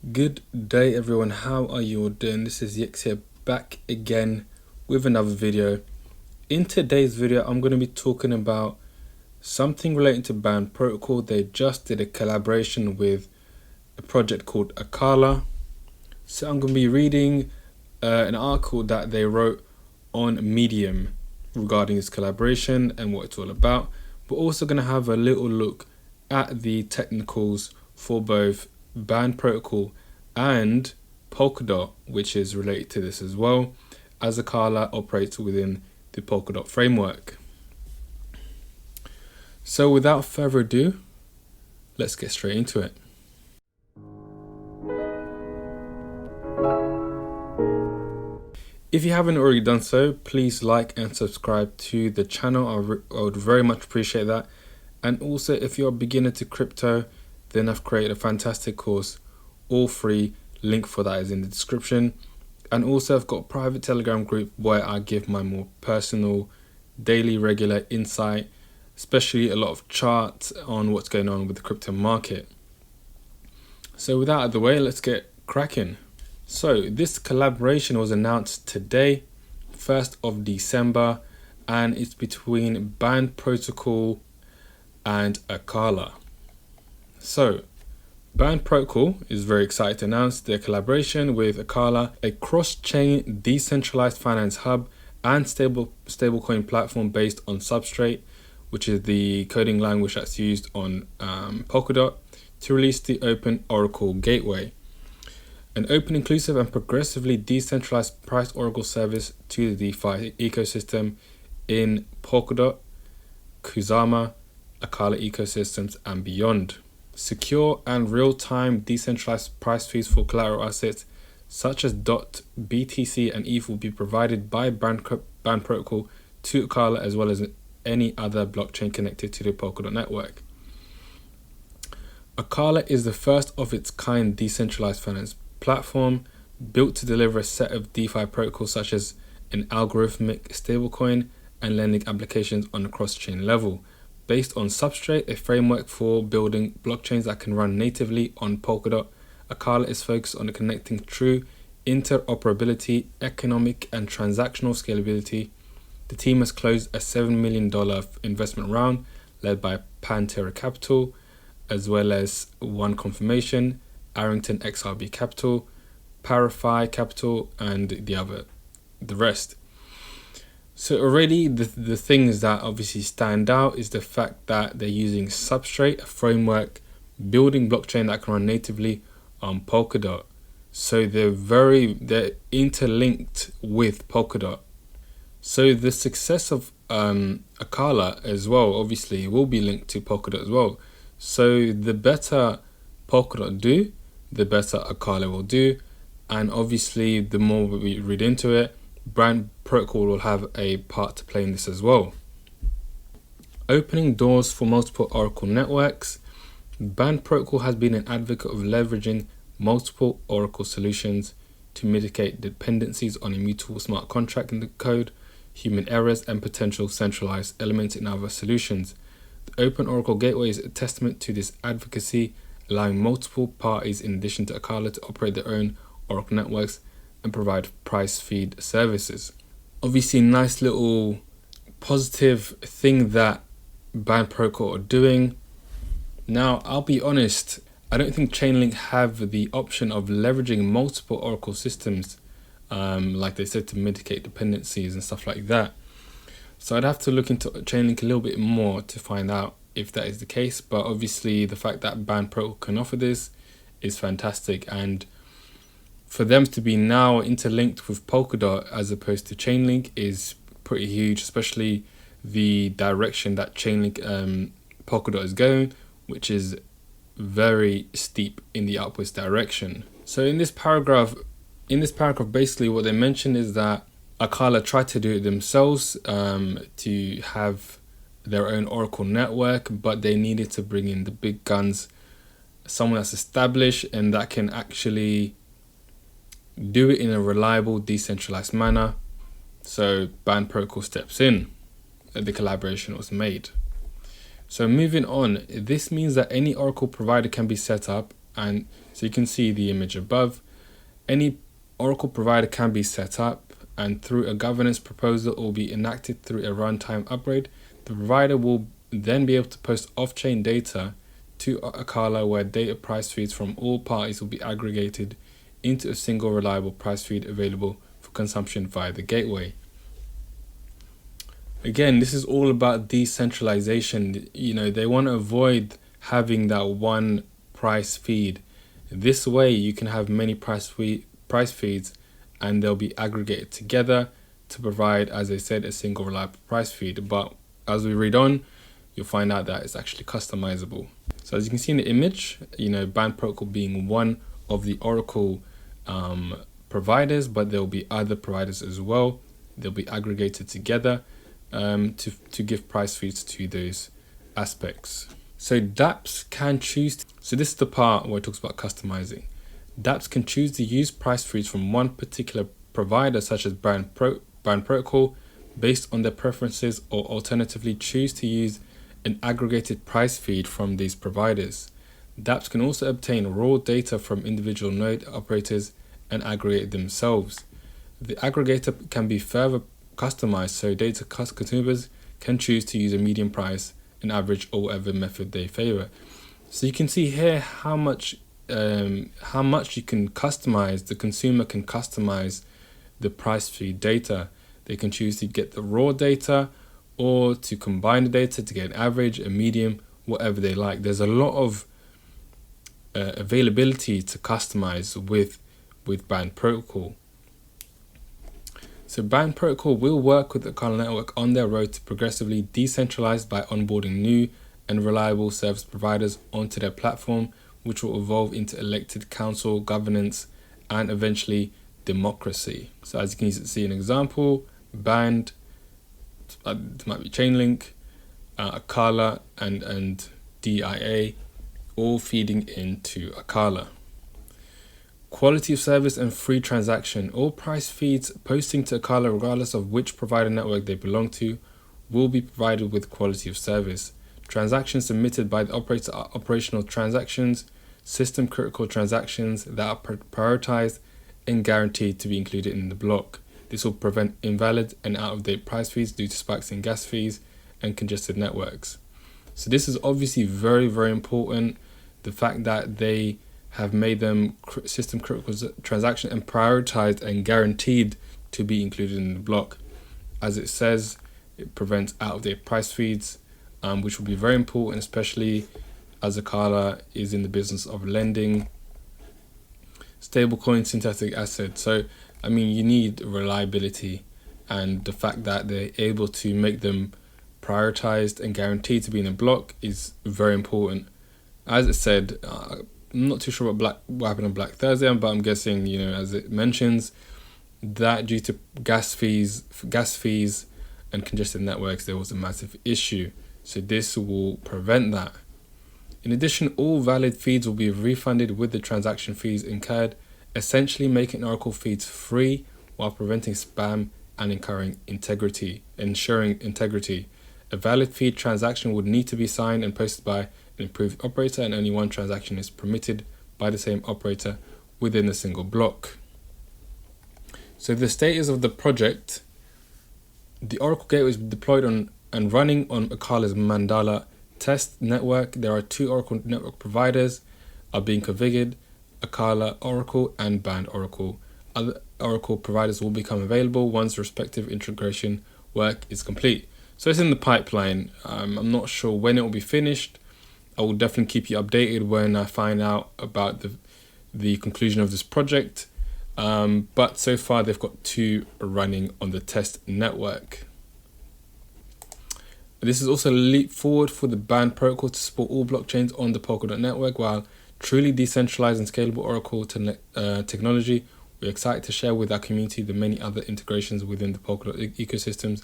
Good day everyone, how are you all doing? This is Yix here, back again with another video. In today's video I'm going to be talking about something relating to Band Protocol. They just did a collaboration with a project called Acala. So I'm going to be reading an article that they wrote on Medium regarding this collaboration and what it's all about. We're also going to have a little look at the technicals for both Band Protocol and Polkadot, which is related to this as well, as Acala operates within the Polkadot framework. So without further ado, let's get straight into it. If you haven't already done so, please like and subscribe to the channel. I would very much appreciate that. And also, if you're a beginner to crypto, then I've created a fantastic course, all free. Link for that is in the description. And also I've got a private Telegram group where I give my more personal, daily, regular insight, especially a lot of charts on what's going on with the crypto market. So with that out of the way, let's get cracking. So this collaboration was announced today, 1st of December, and it's between Band Protocol and Acala. So Band Protocol is very excited to announce their collaboration with Acala, a cross-chain decentralized finance hub and stablecoin platform based on Substrate, which is the coding language that's used on Polkadot, to release the Open Oracle Gateway, an open, inclusive and progressively decentralized price oracle service to the DeFi ecosystem in Polkadot, Kusama, Acala ecosystems and beyond. Secure and real-time decentralized price feeds for collateral assets such as DOT, BTC and ETH will be provided by Band Protocol to Acala, as well as any other blockchain connected to the Polkadot network. Acala is the first of its kind decentralized finance platform built to deliver a set of DeFi protocols such as an algorithmic stablecoin and lending applications on a cross-chain level. Based on Substrate, a framework for building blockchains that can run natively on Polkadot, Acala is focused on connecting true interoperability, economic and transactional scalability. The team has closed a $7 million investment round led by Pantera Capital, as well as One Confirmation, Arrington XRB Capital, Parify Capital, and the rest. So already the things that obviously stand out is the fact that they're using Substrate, a framework building blockchain that can run natively on Polkadot. So they're interlinked with Polkadot. So the success of Acala as well obviously will be linked to Polkadot as well. So the better Polkadot do, the better Acala will do, and obviously the more we read into it, Band Protocol will have a part to play in this as well. Opening doors for multiple Oracle networks. Band Protocol has been an advocate of leveraging multiple Oracle solutions to mitigate dependencies on immutable smart contract in the code, human errors, and potential centralized elements in other solutions. The Open Oracle Gateway is a testament to this advocacy, allowing multiple parties in addition to Acala to operate their own Oracle networks and provide price feed services. Obviously, nice little positive thing that Band Protocol are doing. Now, I'll be honest, I don't think Chainlink have the option of leveraging multiple Oracle systems, like they said, to mitigate dependencies and stuff like that. So I'd have to look into Chainlink a little bit more to find out if that is the case. But obviously, the fact that Band Protocol can offer this is fantastic, and for them to be now interlinked with Polkadot as opposed to Chainlink is pretty huge, especially the direction that Chainlink Polkadot is going, which is very steep in the upwards direction. So in this paragraph, basically what they mentioned is that Acala tried to do it themselves to have their own Oracle network, but they needed to bring in the big guns, someone that's established and that can actually do it in a reliable, decentralized manner. So Band Protocol steps in. The collaboration was made. So moving on, this means that any Oracle provider can be set up and So you can see the image above. Any Oracle provider can be set up, and through a governance proposal or be enacted through a runtime upgrade, the provider will then be able to post off-chain data to Acala, where data price feeds from all parties will be aggregated into a single reliable price feed available for consumption via the gateway. Again, this is all about decentralization. They want to avoid having that one price feed. This way you can have many price feeds, and they'll be aggregated together to provide, as I said, a single reliable price feed. But as we read on, you'll find out that it's actually customizable. So as you can see in the image, Band Protocol being one of the Oracle providers, but there'll be other providers as well. They'll be aggregated together to give price feeds to those aspects. So dApps can choose. So this is the part where it talks about customizing. dApps can choose to use price feeds from one particular provider, such as Band Protocol, based on their preferences, or alternatively choose to use an aggregated price feed from these providers. dApps can also obtain raw data from individual node operators and aggregate themselves. The aggregator can be further customized, so data consumers can choose to use a median price, an average, or whatever method they favor. So you can see here how much you can customize. The consumer can customize the price feed data. They can choose to get the raw data or to combine the data to get an average, a medium, whatever they like. There's a lot of availability to customize with Band Protocol. So Band Protocol will work with the Acala network on their road to progressively decentralized by onboarding new and reliable service providers onto their platform, which will evolve into elected council, governance, and eventually democracy. So as you can see an example, Band, it might be Chainlink, Acala, and DIA, all feeding into Acala. Quality of service and free transaction. All price feeds posting to Acala, regardless of which provider network they belong to, will be provided with quality of service. Transactions submitted by the operator are operational transactions, system critical transactions that are prioritized and guaranteed to be included in the block. This will prevent invalid and out-of-date price feeds due to spikes in gas fees and congested networks. So this is obviously very, very important. The fact that they have made them system critical transaction and prioritized and guaranteed to be included in the block. As it says, it prevents out-of-date price feeds, which will be very important, especially as Acala is in the business of lending stablecoin synthetic assets. So, you need reliability, and the fact that they're able to make them prioritized and guaranteed to be in a block is very important. As it said, I'm not too sure what happened on Black Thursday, but I'm guessing, as it mentions, that due to gas fees and congested networks, there was a massive issue. So this will prevent that. In addition, all valid feeds will be refunded with the transaction fees incurred, essentially making Oracle feeds free while preventing spam and ensuring integrity. A valid feed transaction would need to be signed and posted by an approved operator, and only one transaction is permitted by the same operator within a single block. So the status of the project: the Oracle Gateway is deployed on and running on Acala's Mandala test network. There are 2 Oracle network providers are being configured: Acala Oracle and Band Oracle. Other Oracle providers will become available once respective integration work is complete. So it's in the pipeline. I'm not sure when it will be finished. I will definitely keep you updated when I find out about the conclusion of this project. But so far they've got 2 running on the test network. This is also a leap forward for the Band Protocol to support all blockchains on the Polkadot network. While truly decentralized and scalable Oracle technology, we're excited to share with our community the many other integrations within the Polkadot ecosystems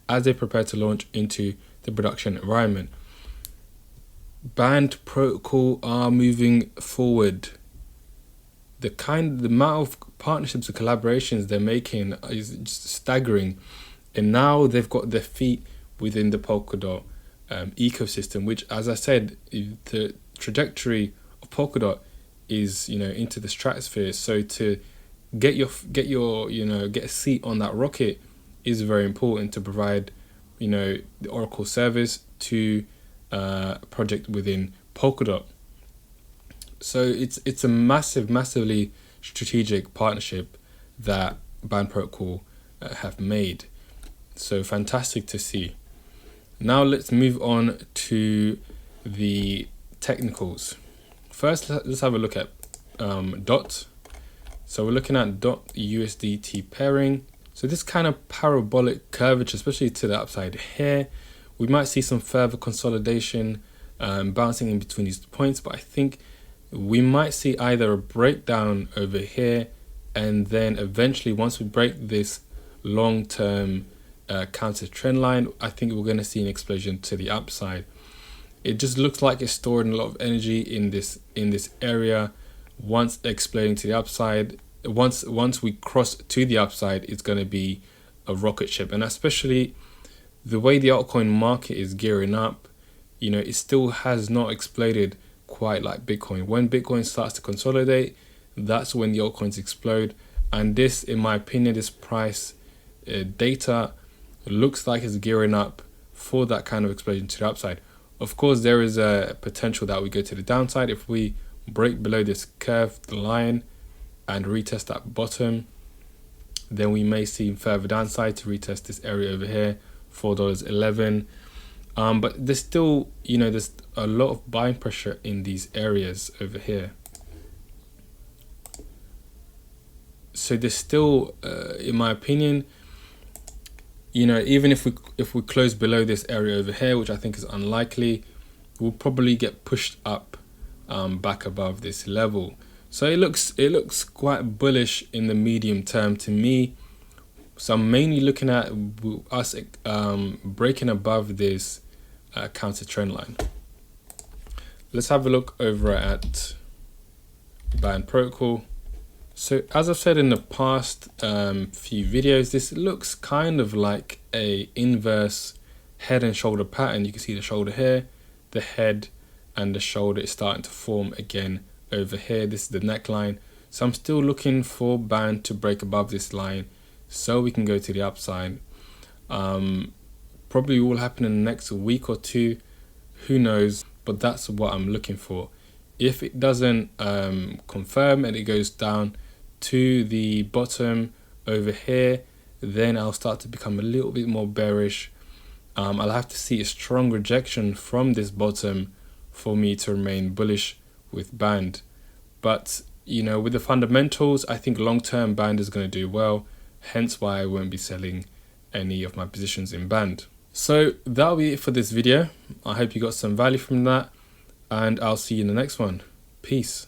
as they prepare to launch into the production environment. Band Protocol are moving forward. The amount of partnerships and collaborations they're making is just staggering. And now they've got their feet within the Polkadot ecosystem, which, as I said, the trajectory of Polkadot is, into the stratosphere. So to get a seat on that rocket is very important to provide, the Oracle service to a project within Polkadot. So it's a massively strategic partnership that Band Protocol have made. So fantastic to see. Now let's move on to the technicals. First, let's have a look at DOT. So we're looking at DOT USDT pairing. So this kind of parabolic curvature, especially to the upside here, we might see some further consolidation bouncing in between these points, but I think we might see either a breakdown over here, and then eventually once we break this long-term counter trend line, I think we're going to see an explosion to the upside. It just looks like it's storing a lot of energy in this area. Once exploding to the upside, once we cross to the upside, it's going to be a rocket ship. And especially the way the altcoin market is gearing up, it still has not exploded quite like Bitcoin. When Bitcoin starts to consolidate, that's when the altcoins explode. And this, in my opinion, this price data looks like it's gearing up for that kind of explosion to the upside. Of course, there is a potential that we go to the downside if we break below this curved line and retest that bottom. Then we may see further downside to retest this area over here, $4.11. But there's still, there's a lot of buying pressure in these areas over here. So there's still, in my opinion, even if we close below this area over here, which I think is unlikely, we'll probably get pushed up back above this level. So it looks quite bullish in the medium term to me. So I'm mainly looking at us breaking above this counter trend line. Let's have a look over at Band Protocol. So as I've said in the past few videos, this looks kind of like a inverse head and shoulder pattern. You can see the shoulder here, the head and the shoulder is starting to form again over here. This is the neckline. So I'm still looking for Band to break above this line so we can go to the upside. Probably will happen in the next week or two, who knows, but that's what I'm looking for. If it doesn't confirm and it goes down to the bottom over here, then I'll start to become a little bit more bearish. I'll have to see a strong rejection from this bottom for me to remain bullish with Band. But with the fundamentals, I think long-term Band is going to do well, hence why I won't be selling any of my positions in Band. So that'll be it for this video. I hope you got some value from that, and I'll see you in the next one. Peace.